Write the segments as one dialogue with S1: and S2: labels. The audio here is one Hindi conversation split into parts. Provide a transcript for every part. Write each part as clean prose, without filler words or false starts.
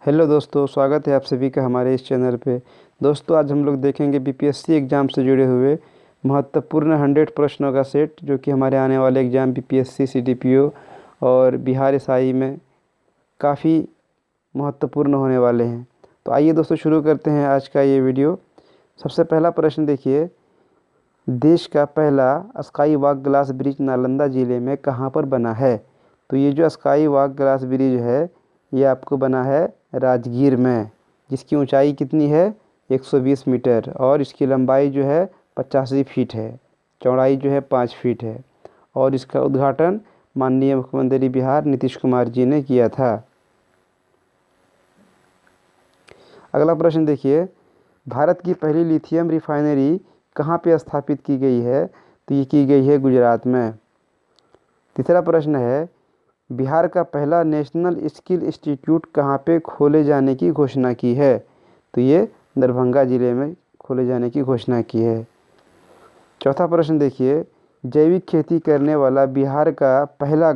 S1: हेलो दोस्तों, स्वागत है आप सभी का हमारे इस चैनल पे। दोस्तों, आज हम लोग देखेंगे बीपीएससी एग्ज़ाम से जुड़े हुए महत्वपूर्ण 100 प्रश्नों का सेट, जो कि हमारे आने वाले एग्ज़ाम बीपीएससी सीडीपीओ और बिहार एसआई में काफ़ी महत्वपूर्ण होने वाले हैं। तो आइए दोस्तों, शुरू करते हैं आज का ये वीडियो। सबसे पहला प्रश्न देखिए, देश का पहला sky walk glass bridge Nalanda ज़िले में कहाँ पर बना है? तो ये जो स्काई वॉक ग्लास ब्रिज है, ये आपको बना है राजगीर में, जिसकी ऊंचाई कितनी है 120 मीटर और इसकी लंबाई जो है 85 फीट है, चौड़ाई जो है 5 फीट है और इसका उद्घाटन माननीय मुख्यमंत्री बिहार नीतीश कुमार जी ने किया था। अगला प्रश्न देखिए, भारत की पहली लिथियम रिफाइनरी कहाँ पे स्थापित की गई है? तो ये की गई है गुजरात में। तीसरा प्रश्न है, बिहार का पहला नेशनल स्किल इंस्टीट्यूट कहाँ पे खोले जाने की घोषणा की है? तो ये दरभंगा ज़िले में खोले जाने की घोषणा की है। चौथा प्रश्न देखिए, जैविक खेती करने वाला बिहार का पहला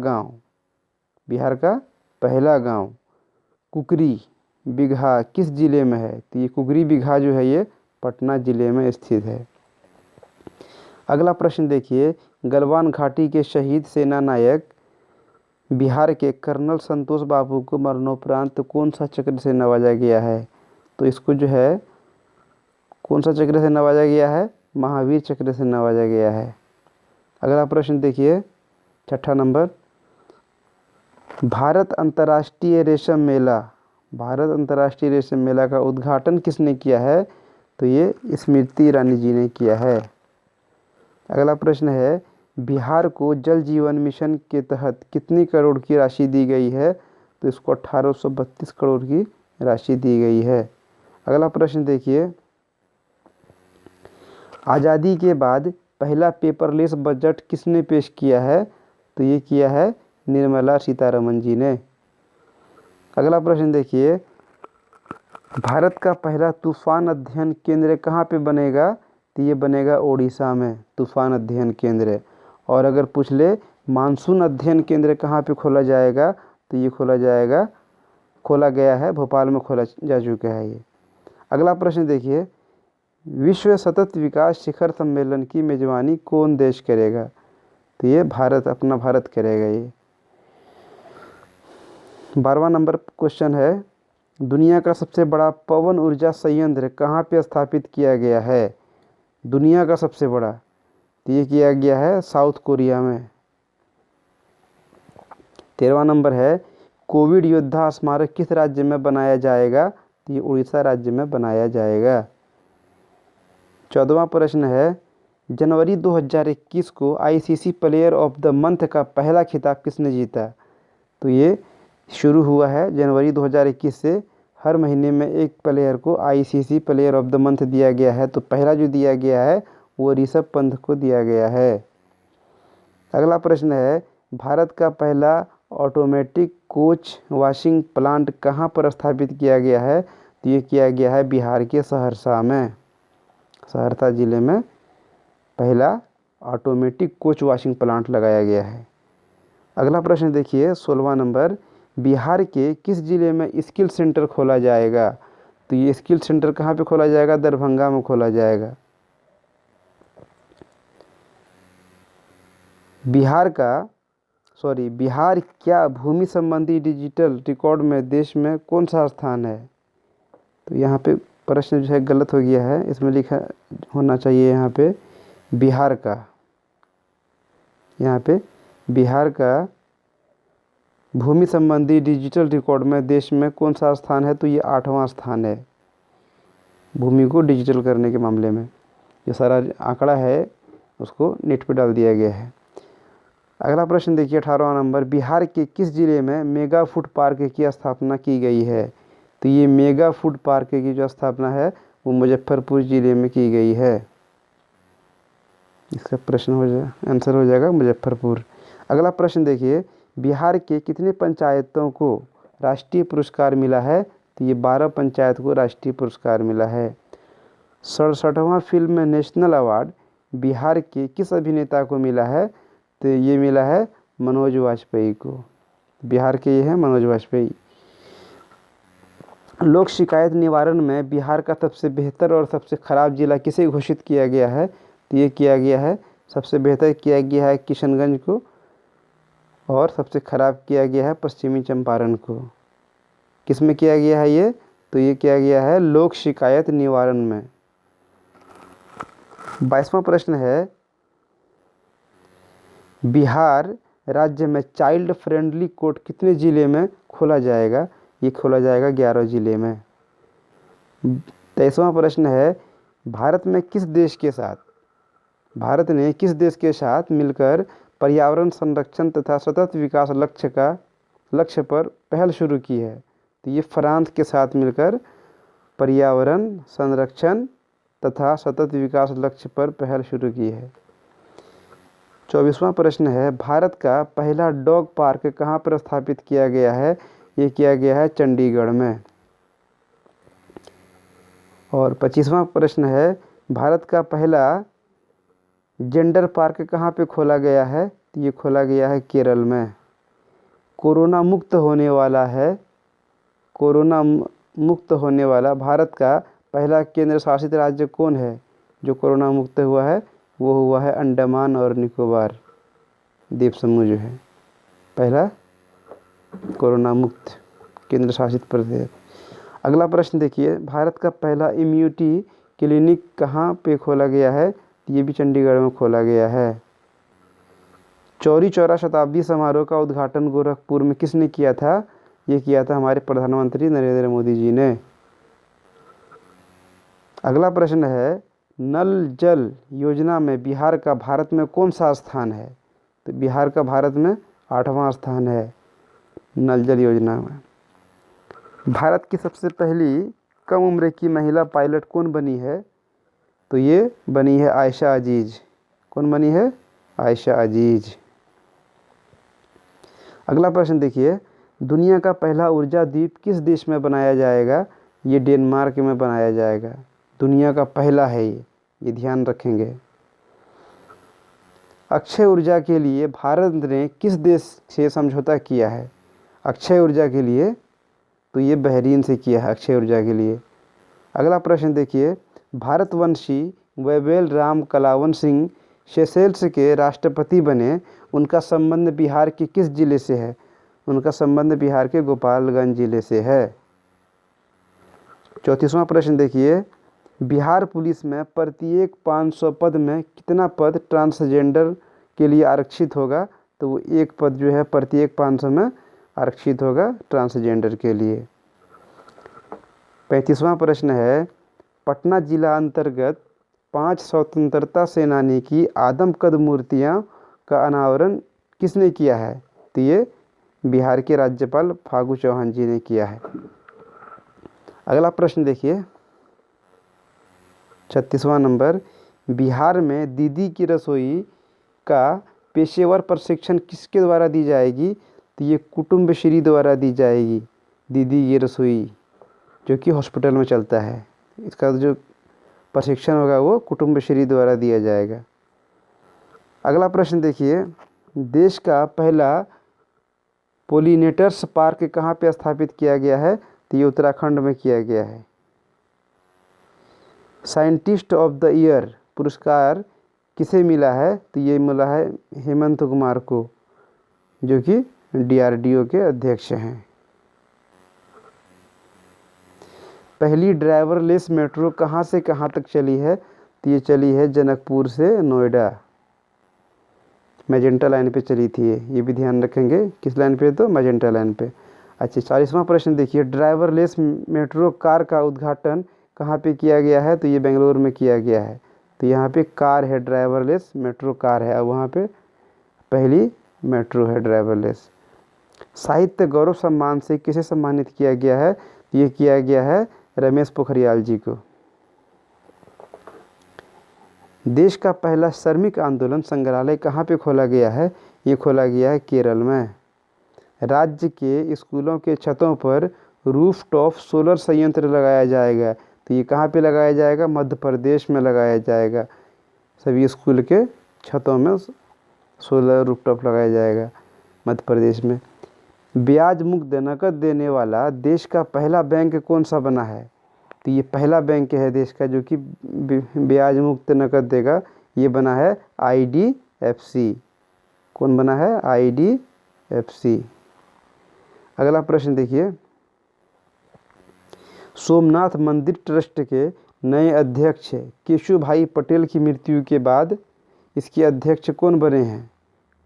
S1: गांव कुकरी बिगहा किस ज़िले में है? तो ये कुकरी बिगहा जो है ये पटना ज़िले में स्थित है। अगला प्रश्न देखिए, गलवान घाटी के शहीद सेना नायक बिहार के कर्नल संतोष बाबू को मरणोपरांत कौन सा चक्र से नवाजा गया है? तो इसको जो है कौन सा चक्र से नवाजा गया है? महावीर चक्र से नवाजा गया है। अगला प्रश्न देखिए, छठा नंबर, भारत अंतर्राष्ट्रीय रेशम मेला का उद्घाटन किसने किया है? तो ये स्मृति ईरानी जी ने किया है। अगला प्रश्न है, बिहार को जल जीवन मिशन के तहत कितनी करोड़ की राशि दी गई है? तो इसको 1832 करोड़ की राशि दी गई है। अगला प्रश्न देखिए, आज़ादी के बाद पहला पेपरलेस बजट किसने पेश किया है? तो ये किया है निर्मला सीतारमण जी ने। अगला प्रश्न देखिए, भारत का पहला तूफान अध्ययन केंद्र कहाँ पे बनेगा? तो ये बनेगा ओडिशा में तूफान अध्ययन केंद्र। और अगर पूछ ले मानसून अध्ययन केंद्र कहाँ पे खोला जाएगा? तो ये खोला गया है भोपाल में खोला जा चुका है ये। अगला प्रश्न देखिए, विश्व सतत विकास शिखर सम्मेलन की मेजबानी कौन देश करेगा? तो ये अपना भारत करेगा ये। 12वां नंबर क्वेश्चन है, दुनिया का सबसे बड़ा पवन ऊर्जा संयंत्र कहाँ पे स्थापित किया गया है? दुनिया का सबसे बड़ा, तो ये किया गया है साउथ कोरिया में। 13वां नंबर है, कोविड योद्धा स्मारक किस राज्य में बनाया जाएगा? तो ये उड़ीसा राज्य में बनाया जाएगा। 14वां प्रश्न है, जनवरी 2021 को ICC player of the month का पहला खिताब किसने जीता? तो ये शुरू हुआ है जनवरी 2021 से, हर महीने में एक प्लेयर को ICC player of the month दिया गया है। तो पहला जो दिया गया है वो ऋषभ पंत को दिया गया है। अगला प्रश्न है, भारत का पहला ऑटोमेटिक कोच वॉशिंग प्लांट कहाँ पर स्थापित किया गया है? तो ये किया गया है बिहार के सहरसा ज़िले में पहला ऑटोमेटिक कोच वॉशिंग प्लांट लगाया गया है। अगला प्रश्न देखिए, 16वां नंबर, बिहार के किस ज़िले में स्किल सेंटर खोला जाएगा? तो ये स्किल सेंटर कहाँ पे खोला जाएगा? दरभंगा में खोला जाएगा। बिहार क्या भूमि संबंधी डिजिटल रिकॉर्ड में देश में कौन सा स्थान है? तो यहाँ पे प्रश्न जो है गलत हो गया है, इसमें लिखा होना चाहिए यहाँ पे बिहार का भूमि संबंधी डिजिटल रिकॉर्ड में देश में कौन सा स्थान है? तो ये 8वां स्थान है भूमि को डिजिटल करने के मामले में। ये सारा आंकड़ा है उसको नेट पे डाल दिया गया है। अगला प्रश्न देखिए, 18वां नंबर, बिहार के किस ज़िले में मेगा फूड पार्क की स्थापना की गई है? तो ये मेगा फूड पार्क की जो स्थापना है वो मुजफ्फरपुर ज़िले में की गई है। इसका आंसर हो जाएगा मुजफ्फरपुर। अगला प्रश्न देखिए, बिहार के कितने पंचायतों को राष्ट्रीय पुरस्कार मिला है? तो ये 12 पंचायत को राष्ट्रीय पुरस्कार मिला है। 67वां फिल्म नेशनल अवार्ड बिहार के किस अभिनेता को मिला है? तो ये मिला है मनोज वाजपेयी को। बिहार के ये हैं मनोज वाजपेयी। लोक शिकायत निवारण में बिहार का सबसे बेहतर और सबसे ख़राब जिला किसे घोषित किया गया है? तो ये किया गया है, सबसे बेहतर किया गया है किशनगंज को और सबसे ख़राब किया गया है पश्चिमी चंपारण को। किस में किया गया है ये? तो ये किया गया है लोक शिकायत निवारण में। 22वां प्रश्न है, बिहार राज्य में चाइल्ड फ्रेंडली कोर्ट कितने ज़िले में खोला जाएगा? ये खोला जाएगा 11 ज़िले में। 23वां प्रश्न है, भारत ने किस देश के साथ मिलकर पर्यावरण संरक्षण तथा सतत विकास लक्ष्य पर पहल शुरू की है? तो ये फ्रांस के साथ मिलकर पर्यावरण संरक्षण तथा सतत विकास लक्ष्य पर पहल शुरू की है। 24वां प्रश्न है, भारत का पहला डॉग पार्क कहाँ पर स्थापित किया गया है? ये किया गया है चंडीगढ़ में। और 25वां प्रश्न है, भारत का पहला जेंडर पार्क कहाँ पे खोला गया है? तो ये खोला गया है केरल में। कोरोना मुक्त होने वाला भारत का पहला केंद्र शासित राज्य कौन है? जो कोरोना मुक्त हुआ है वो हुआ है अंडमान और निकोबार द्वीप समूह, जो है पहला कोरोना मुक्त केंद्र शासित प्रदेश। अगला प्रश्न देखिए, भारत का पहला इम्यूनिटी क्लिनिक कहाँ पे खोला गया है? ये भी चंडीगढ़ में खोला गया है। चौरी चौरा शताब्दी समारोह का उद्घाटन गोरखपुर में किसने किया था? ये किया था हमारे प्रधानमंत्री नरेंद्र मोदी जी ने। अगला प्रश्न है, नल जल योजना में बिहार का भारत में कौन सा स्थान है? तो बिहार का भारत में 8वां स्थान है नल जल योजना में। भारत की सबसे पहली कम उम्र की महिला पायलट कौन बनी है? तो ये बनी है आयशा अजीज। कौन बनी है? आयशा अजीज। अगला प्रश्न देखिए, दुनिया का पहला ऊर्जा द्वीप किस देश में बनाया जाएगा? ये डेनमार्क में बनाया जाएगा। दुनिया का पहला है ये ध्यान रखेंगे। अक्षय ऊर्जा के लिए भारत ने किस देश से समझौता किया है? अक्षय ऊर्जा के लिए तो ये बहरीन से किया है अक्षय ऊर्जा के लिए। अगला प्रश्न देखिए, भारतवंशी वैवेल राम कलावन सिंह सेशेल्स के राष्ट्रपति बने, उनका संबंध बिहार के किस जिले से है? उनका संबंध बिहार के गोपालगंज जिले से है। 34वां प्रश्न देखिए, बिहार पुलिस में प्रत्येक 500 पद में कितना पद ट्रांसजेंडर के लिए आरक्षित होगा? तो वो एक पद जो है प्रत्येक 500 में आरक्षित होगा ट्रांसजेंडर के लिए। 35वां प्रश्न है, पटना जिला अंतर्गत 5 स्वतंत्रता सेनानी की आदमकद मूर्तियां का अनावरण किसने किया है? तो ये बिहार के राज्यपाल फागू चौहान जी ने किया है। अगला प्रश्न देखिए 36वां नंबर, बिहार में दीदी की रसोई का पेशेवर प्रशिक्षण किसके द्वारा दी जाएगी? तो ये कुटुंबश्री द्वारा दी जाएगी। दीदी की रसोई जो कि हॉस्पिटल में चलता है, इसका जो प्रशिक्षण होगा वो कुटुंबश्री द्वारा दिया जाएगा। अगला प्रश्न देखिए, देश का पहला पोलिनेटर्स पार्क कहाँ पे स्थापित किया गया है? तो ये उत्तराखंड में किया गया है। साइंटिस्ट ऑफ द ईयर पुरस्कार किसे मिला है? तो ये मिला है हेमंत कुमार को, जो कि DRDO के अध्यक्ष हैं। पहली ड्राइवरलेस मेट्रो कहाँ से कहाँ तक चली है? तो ये चली है जनकपुर से नोएडा, मैजेंटा लाइन पे चली थी ये भी ध्यान रखेंगे। किस लाइन पे? तो मैजेंटा लाइन पे। अच्छा 40वां प्रश्न देखिए, ड्राइवरलेस मेट्रो कार का उद्घाटन कहाँ पे किया गया है? तो ये बेंगलोर में किया गया है। तो यहाँ पे कार है, ड्राइवरलेस मेट्रो कार है, और वहाँ पे पहली मेट्रो है ड्राइवरलेस। साहित्य गौरव सम्मान से किसे सम्मानित किया गया है? ये किया गया है रमेश पोखरियाल जी को। देश का पहला श्रमिक आंदोलन संग्रहालय कहाँ पे खोला गया है? ये खोला गया है केरल में। राज्य के स्कूलों के छतों पर रूफटॉप सोलर संयंत्र लगाया जाएगा। तो ये कहाँ पे लगाया जाएगा? मध्य प्रदेश में लगाया जाएगा। सभी स्कूल के छतों में सोलर रूफटॉप लगाया जाएगा मध्य प्रदेश में। ब्याज मुक्त नकद देने वाला देश का पहला बैंक कौन सा बना है? तो ये पहला बैंक है देश का जो कि ब्याज मुक्त नकद देगा, ये बना है IDFC। कौन बना है? IDFC। अगला प्रश्न देखिए, सोमनाथ मंदिर ट्रस्ट के नए अध्यक्ष केशुभाई पटेल की मृत्यु के बाद इसके अध्यक्ष कौन बने हैं?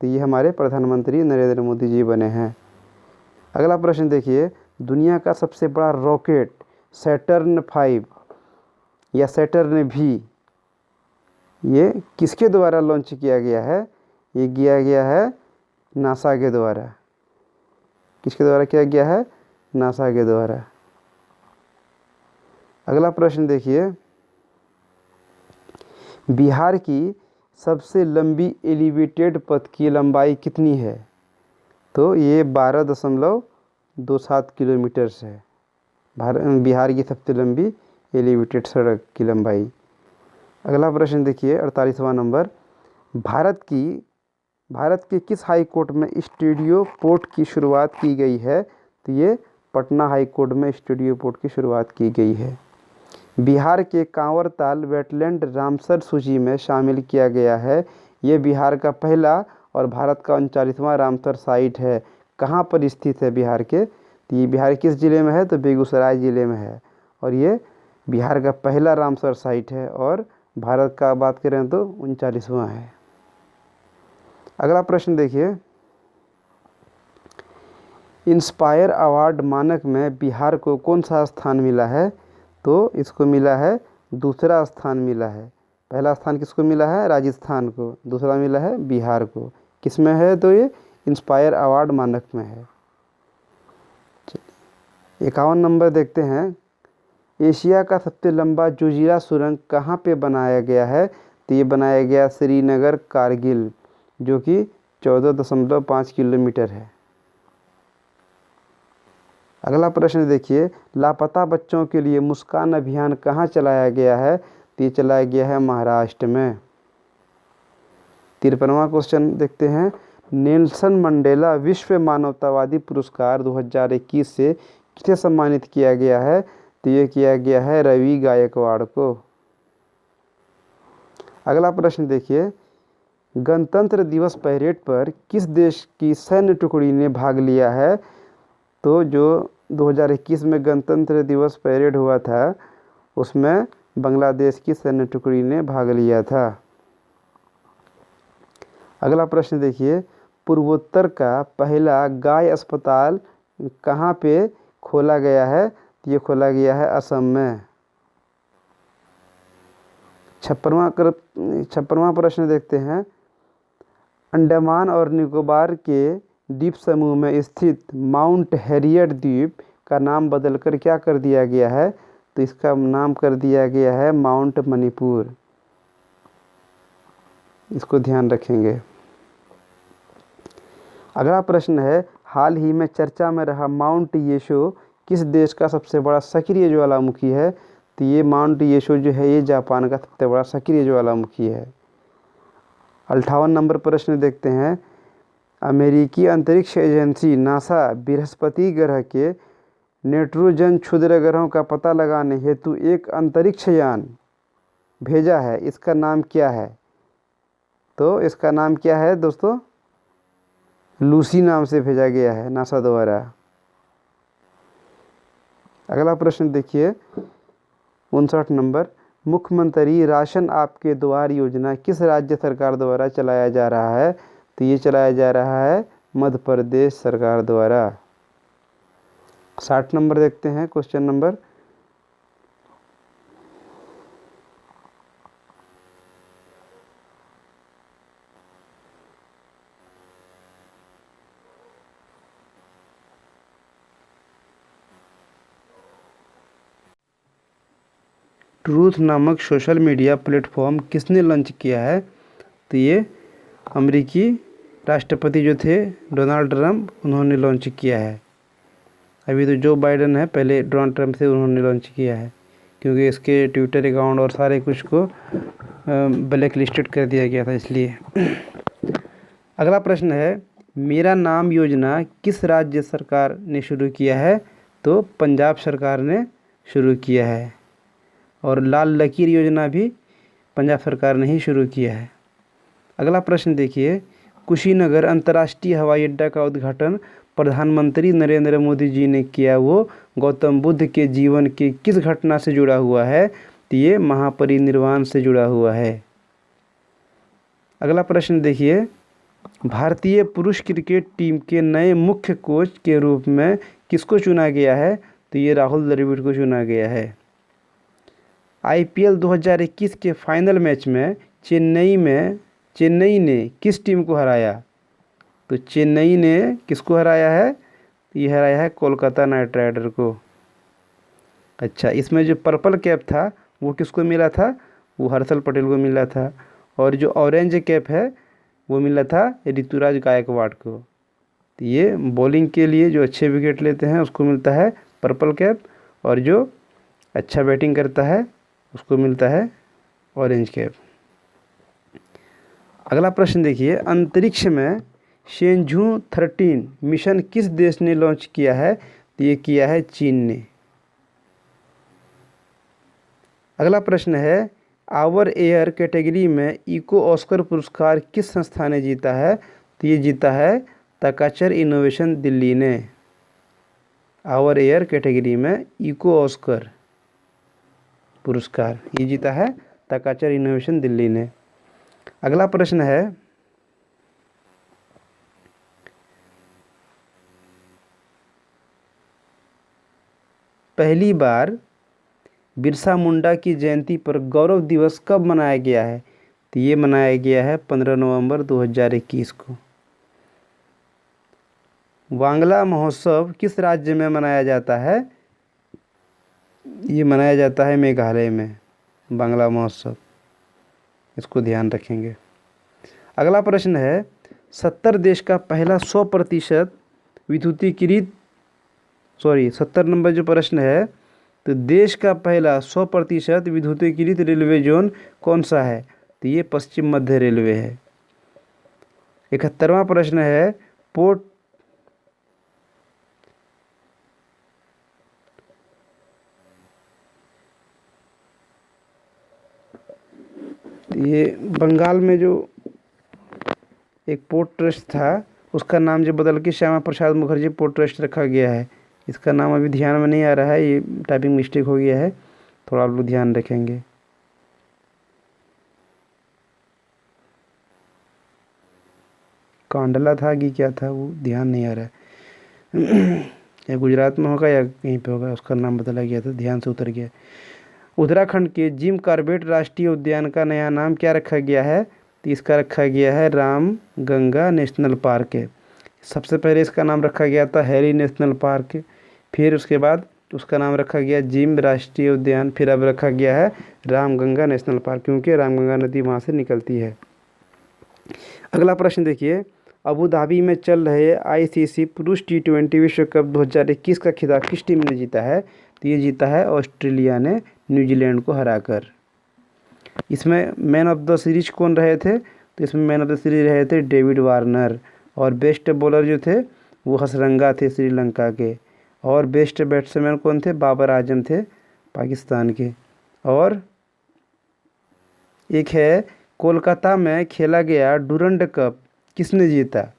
S1: तो ये हमारे प्रधानमंत्री नरेंद्र मोदी जी बने हैं। अगला प्रश्न देखिए, दुनिया का सबसे बड़ा रॉकेट सैटर्न 5 या सैटर्न V ये किसके द्वारा लॉन्च किया गया है? ये किया गया है नासा के द्वारा। किसके द्वारा किया गया है? नासा के द्वारा। अगला प्रश्न देखिए, बिहार की सबसे लंबी एलिवेटेड पथ की लंबाई कितनी है? तो ये 12.27 किलोमीटर है। बिहार की सबसे लंबी एलिवेटेड सड़क की लंबाई। अगला प्रश्न देखिए 48वां नंबर, भारत के किस हाई कोर्ट में स्टूडियो पोर्ट की शुरुआत की गई है? तो ये पटना हाई कोर्ट में स्टूडियो पोर्ट की शुरुआत की गई है। बिहार के कांवरताल वेटलैंड रामसर सूची में शामिल किया गया है। ये बिहार का पहला और भारत का 39वां रामसर साइट है। कहाँ पर स्थित है बिहार के? तो ये बिहार किस ज़िले में है? तो बेगूसराय ज़िले में है और ये बिहार का पहला रामसर साइट है और भारत का बात करें तो 39वां है। अगला प्रश्न देखिए, इंस्पायर अवार्ड मानक में बिहार को कौन सा स्थान मिला है? तो इसको मिला है दूसरा स्थान मिला है। पहला स्थान किसको मिला है? राजस्थान को। दूसरा मिला है बिहार को। किस में है? तो ये इंस्पायर अवार्ड मानक में है। 51 नंबर देखते हैं, एशिया का सबसे लंबा जोजिला सुरंग कहाँ पे बनाया गया है? तो ये बनाया गया श्रीनगर कारगिल, जो कि 14.5 किलोमीटर है। अगला प्रश्न देखिए, लापता बच्चों के लिए मुस्कान अभियान कहाँ चलाया गया है? तो ये चलाया गया है महाराष्ट्र में। 53वां क्वेश्चन देखते हैं, नेल्सन मंडेला विश्व मानवतावादी पुरस्कार 2021 से किसे सम्मानित किया गया है? तो ये किया गया है रवि गायकवाड़ को। अगला प्रश्न देखिए, गणतंत्र दिवस परेड पर किस देश की सैन्य टुकड़ी ने भाग लिया है? तो जो 2021 में गणतंत्र दिवस परेड हुआ था उसमें बांग्लादेश की सैन्य टुकड़ी ने भाग लिया था। अगला प्रश्न देखिए, पूर्वोत्तर का पहला गाय अस्पताल कहाँ पे खोला गया है? ये खोला गया है असम में। 56वां प्रश्न देखते हैं, अंडमान और निकोबार के द्वीप समूह में स्थित माउंट हैरियट द्वीप का नाम बदलकर क्या कर दिया गया है? तो इसका नाम कर दिया गया है माउंट मणिपुर। इसको ध्यान रखेंगे। अगला प्रश्न है, हाल ही में चर्चा में रहा माउंट येशो किस देश का सबसे बड़ा सक्रिय ज्वालामुखी है? तो ये माउंट येशो जो है ये जापान का सबसे बड़ा सक्रिय ज्वालामुखी है। 58 नंबर प्रश्न देखते हैं, अमेरिकी अंतरिक्ष एजेंसी नासा बृहस्पति ग्रह के नाइट्रोजन क्षुद्र ग्रहों का पता लगाने हेतु एक अंतरिक्ष यान भेजा है। इसका नाम क्या है? तो इसका नाम क्या है दोस्तों? लूसी नाम से भेजा गया है नासा द्वारा। अगला प्रश्न देखिए 59 नंबर, मुख्यमंत्री राशन आपके द्वार योजना किस राज्य सरकार द्वारा चलाया जा रहा है? तो ये चलाया जा रहा है मध्य प्रदेश सरकार द्वारा। 60 नंबर देखते हैं क्वेश्चन नंबर, ट्रूथ नामक सोशल मीडिया प्लेटफॉर्म किसने लॉन्च किया है? तो ये अमेरिकी राष्ट्रपति जो थे डोनाल्ड ट्रंप, उन्होंने लॉन्च किया है। अभी तो जो बाइडन है, पहले डोनाल्ड ट्रंप से उन्होंने लॉन्च किया है क्योंकि इसके ट्विटर अकाउंट और सारे कुछ को ब्लैक लिस्टेड कर दिया गया था इसलिए। अगला प्रश्न है, मेरा नाम योजना किस राज्य सरकार ने शुरू किया है? तो पंजाब सरकार ने शुरू किया है। और लाल लकीर योजना भी पंजाब सरकार ने ही शुरू किया है। अगला प्रश्न देखिए, कुशीनगर अंतर्राष्ट्रीय हवाई अड्डा का उद्घाटन प्रधानमंत्री नरेंद्र मोदी जी ने किया, वो गौतम बुद्ध के जीवन के किस घटना से जुड़ा हुआ है? तो ये महापरिनिर्वाण से जुड़ा हुआ है। अगला प्रश्न देखिए, भारतीय पुरुष क्रिकेट टीम के नए मुख्य कोच के रूप में किसको चुना गया है? तो ये राहुल द्रविड़ को चुना गया है। आईपीएल 2021 के फाइनल मैच में चेन्नई ने किस टीम को हराया? तो चेन्नई ने किसको हराया है? ये हराया है कोलकाता नाइट राइडर को। अच्छा, इसमें जो पर्पल कैप था वो किसको मिला था? वो हर्षल पटेल को मिला था। और जो ऑरेंज कैप है वो मिला था ऋतुराज गायकवाड़ को। तो ये बॉलिंग के लिए जो अच्छे विकेट लेते हैं उसको मिलता है पर्पल कैप, और जो अच्छा बैटिंग करता है उसको मिलता है ऑरेंज कैप। अगला प्रश्न देखिए, अंतरिक्ष में शेंझू 13 मिशन किस देश ने लॉन्च किया है? तो ये किया है चीन ने। अगला प्रश्न है, आवर एयर कैटेगरी में इको ऑस्कर पुरस्कार किस संस्था ने जीता है? तो ये जीता है तकाचर इनोवेशन दिल्ली ने। आवर एयर कैटेगरी में इको ऑस्कर पुरस्कार ये जीता है तकाचर इनोवेशन दिल्ली ने। अगला प्रश्न है, पहली बार बिरसा मुंडा की जयंती पर गौरव दिवस कब मनाया गया है? तो ये मनाया गया है 15 नवंबर 2021 को। वांगला महोत्सव किस राज्य में मनाया जाता है? ये मनाया जाता है मेघालय में, बांग्ला महोत्सव, इसको ध्यान रखेंगे। अगला प्रश्न है, 70 देश का पहला 100% विद्युतीकृत 70 नंबर जो प्रश्न है, तो देश का पहला 100% विद्युतीकृत रेलवे जोन कौन सा है? तो ये पश्चिम मध्य रेलवे है। 71वां प्रश्न है, पोर्ट ये बंगाल में जो एक पोर्ट ट्रस्ट था उसका नाम जो बदल के श्यामा प्रसाद मुखर्जी पोर्ट ट्रस्ट रखा गया है। इसका नाम अभी ध्यान में नहीं आ रहा है, ये टाइपिंग मिस्टेक हो गया है, थोड़ा आप लोग ध्यान रखेंगे। कांडला था कि क्या था वो ध्यान नहीं आ रहा है। या गुजरात में होगा या कहीं पे होगा, उसका नाम बदला गया था, ध्यान से उतर गया। उत्तराखंड के जिम कॉर्बेट राष्ट्रीय उद्यान का नया नाम क्या रखा गया है? तो इसका रखा गया है राम गंगा नेशनल पार्क है। सबसे पहले इसका नाम रखा गया था हैरी नेशनल पार्क, फिर उसके बाद उसका नाम रखा गया जिम राष्ट्रीय उद्यान, फिर अब रखा गया है रामगंगा नेशनल पार्क, क्योंकि रामगंगा नदी वहाँ से निकलती है। अगला प्रश्न देखिए, अबू धाबी में चल रहे आईसीसी पुरुष T20 विश्व कप 2021 का खिताब किस टीम ने जीता है? तो ये जीता है ऑस्ट्रेलिया ने न्यूजीलैंड को हराकर। इसमें मैन ऑफ द सीरीज कौन रहे थे? तो इसमें मैन ऑफ द सीरीज रहे थे डेविड वार्नर, और बेस्ट बॉलर जो थे वो हसरंगा थे श्रीलंका के, और बेस्ट बैट्समैन कौन थे? बाबर आजम थे पाकिस्तान के। और एक है, कोलकाता में खेला गया डुरंड कप किसने जीता?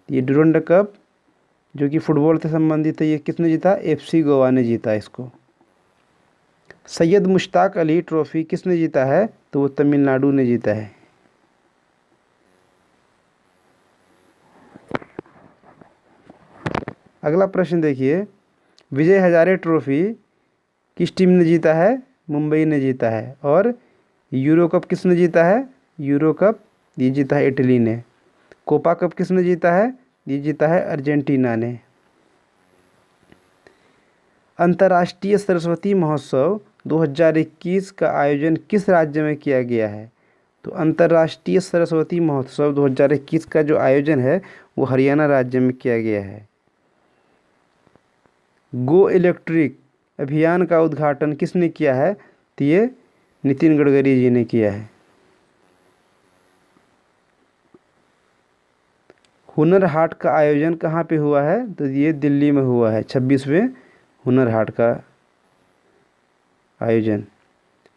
S1: ये डुरंड कप जो कि फुटबॉल से संबंधित है, ये किसने जीता? FC गोवा ने जीता इसको। सैयद मुश्ताक अली ट्रॉफी किसने जीता है? तो वो तमिलनाडु ने जीता है। अगला प्रश्न देखिए, विजय हजारे ट्रॉफी किस टीम ने जीता है? मुंबई ने जीता है। और यूरो कप किसने जीता है? यूरो कप ये जीता है इटली ने। कोपा कप किसने जीता है? ये जीता है अर्जेंटीना ने। अंतर्राष्ट्रीय सरस्वती महोत्सव 2021 का आयोजन किस राज्य में किया गया है? तो अंतर्राष्ट्रीय सरस्वती महोत्सव 2021 का जो आयोजन है वो हरियाणा राज्य में किया गया है। गो इलेक्ट्रिक अभियान का उद्घाटन किसने किया है? तो ये नितिन गडकरी जी ने किया है। हुनर हाट का आयोजन कहाँ पे हुआ है? तो ये दिल्ली में हुआ है, 26वें हुनर हाट का आयोजन।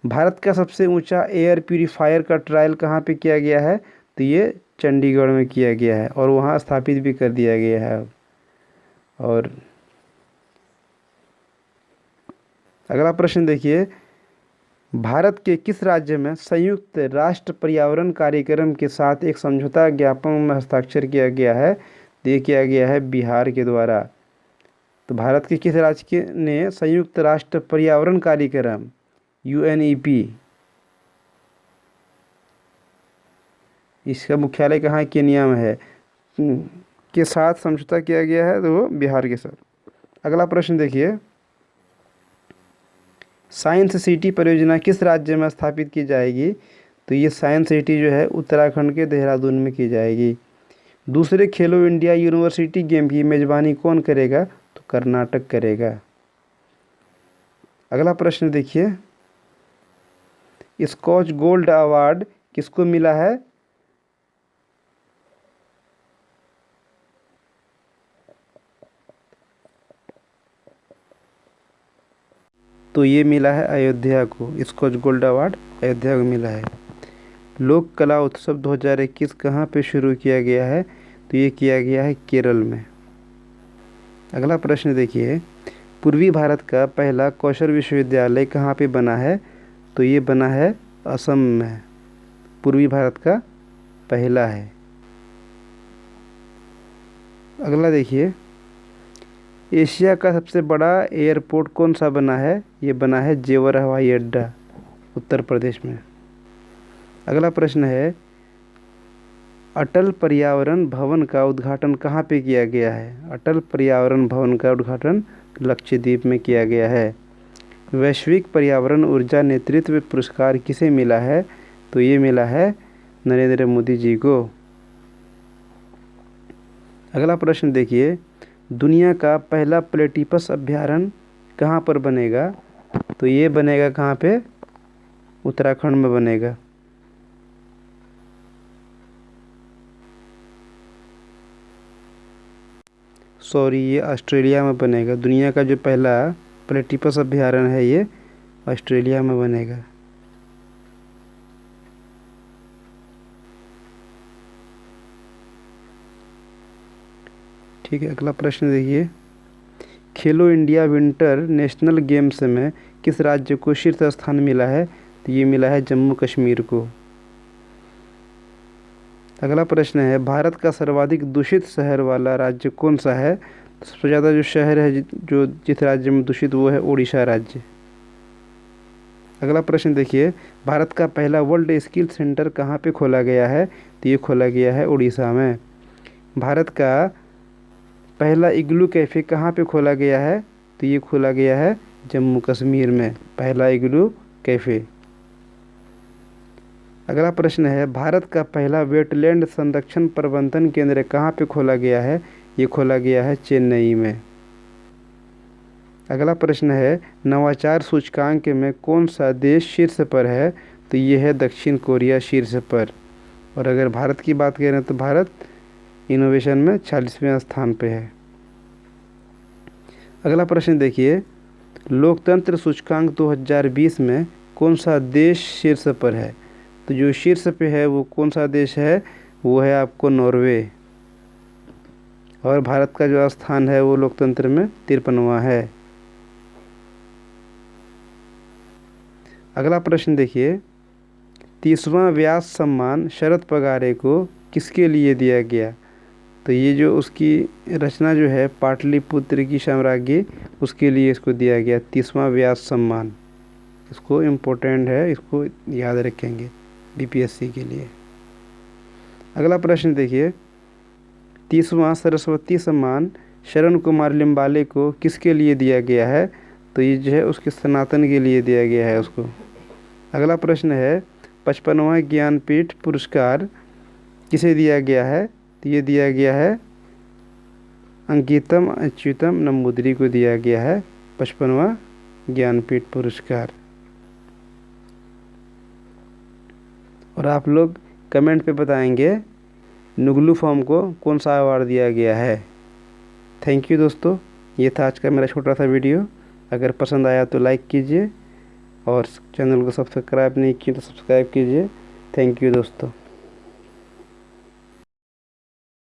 S1: भारत का सबसे ऊंचा एयर प्यूरीफायर का ट्रायल कहाँ पे किया गया है? तो ये चंडीगढ़ में किया गया है और वहाँ स्थापित भी कर दिया गया है। और अगला प्रश्न देखिए, भारत के किस राज्य में संयुक्त राष्ट्र पर्यावरण कार्यक्रम के साथ एक समझौता ज्ञापन में हस्ताक्षर किया गया है? तो ये किया गया है बिहार के द्वारा। तो भारत के किस राज्य के ने संयुक्त राष्ट्र पर्यावरण कार्यक्रम UNEP, इसका मुख्यालय कहाँ केन्या में है, के साथ समझौता किया गया है? तो वो बिहार के साथ। अगला प्रश्न देखिए, साइंस सिटी परियोजना किस राज्य में स्थापित की जाएगी? तो ये साइंस सिटी जो है उत्तराखंड के देहरादून में की जाएगी। दूसरे खेलो इंडिया यूनिवर्सिटी गेम की मेजबानी कौन करेगा? तो कर्नाटक करेगा। अगला प्रश्न देखिए, स्कॉच गोल्ड अवार्ड किसको मिला है? तो ये मिला है अयोध्या को, स्कॉच गोल्ड अवार्ड अयोध्या को मिला है। लोक कला उत्सव 2021 कहाँ पे शुरू किया गया है? तो ये किया गया है केरल में। अगला प्रश्न देखिए, पूर्वी भारत का पहला कौशल विश्वविद्यालय कहाँ पे बना है? तो ये बना है असम में, पूर्वी भारत का पहला है। अगला देखिए, एशिया का सबसे बड़ा एयरपोर्ट कौन सा बना है? ये बना है जेवर हवाई अड्डा, उत्तर प्रदेश में। अगला प्रश्न है, अटल पर्यावरण भवन का उद्घाटन कहाँ पे किया गया है? अटल पर्यावरण भवन का उद्घाटन लक्षद्वीप में किया गया है। वैश्विक पर्यावरण ऊर्जा नेतृत्व पुरस्कार किसे मिला है? तो ये मिला है नरेंद्र मोदी जी को। अगला प्रश्न देखिए, दुनिया का पहला प्लेटिपस अभयारण्य कहाँ पर बनेगा? तो ये बनेगा कहाँ पे? उत्तराखंड में बनेगा। सॉरी, ये ऑस्ट्रेलिया में बनेगा। दुनिया का जो पहला प्लेटिपस अभयारण्य है ये ऑस्ट्रेलिया में बनेगा। ठीक है, अगला प्रश्न देखिए, खेलो इंडिया विंटर नेशनल गेम्स में किस राज्य को शीर्ष स्थान मिला है? तो ये मिला है जम्मू कश्मीर को। अगला प्रश्न है, भारत का सर्वाधिक दूषित शहर वाला राज्य कौन सा है? तो सबसे ज़्यादा जो शहर है जो जिस राज्य में दूषित वो है उड़ीसा राज्य। अगला प्रश्न देखिए, भारत का पहला वर्ल्ड स्किल सेंटर कहाँ पे खोला गया है? तो ये खोला गया है उड़ीसा में। भारत का पहला इग्लू कैफ़े कहाँ पे खोला गया है? तो ये खोला गया है जम्मू कश्मीर में, पहला इग्लू कैफ़े। अगला प्रश्न है, भारत का पहला वेटलैंड संरक्षण प्रबंधन केंद्र कहाँ पे खोला गया है? ये खोला गया है चेन्नई में। अगला प्रश्न है, नवाचार सूचकांक में कौन सा देश शीर्ष पर है? तो ये है दक्षिण कोरिया शीर्ष पर। और अगर भारत की बात करें तो भारत इनोवेशन में 40वें स्थान पे है। अगला प्रश्न देखिए, लोकतंत्र सूचकांक 2020 में कौन सा देश शीर्ष पर है? तो जो शीर्ष पे है वो कौन सा देश है? वो है आपको नॉर्वे। और भारत का जो स्थान है वो लोकतंत्र में 53वां है। अगला प्रश्न देखिए, 30वां व्यास सम्मान शरद पगारे को किसके लिए दिया गया? तो ये जो उसकी रचना जो है पाटलिपुत्र की साम्राज्ञी, उसके लिए इसको दिया गया 30वां व्यास सम्मान। इसको इम्पोर्टेंट है, इसको याद रखेंगे BPSC के लिए। अगला प्रश्न देखिए, 30वां सरस्वती सम्मान शरण कुमार लिम्बाले को किसके लिए दिया गया है? तो ये जो है उसके सनातन के लिए दिया गया है उसको। अगला प्रश्न है, 55वां ज्ञानपीठ पुरस्कार किसे दिया गया है? तो ये दिया गया है अंकितम अच्युतम नंबूदरी को दिया गया है 55वां ज्ञानपीठ पुरस्कार। और आप लोग कमेंट पे बताएंगे नुगलू फॉर्म को कौन सा अवार्ड दिया गया है। थैंक यू दोस्तों, ये था आज का मेरा छोटा सा वीडियो। अगर पसंद आया तो लाइक कीजिए और चैनल को सब्सक्राइब नहीं किए तो सब्सक्राइब कीजिए। थैंक यू दोस्तों।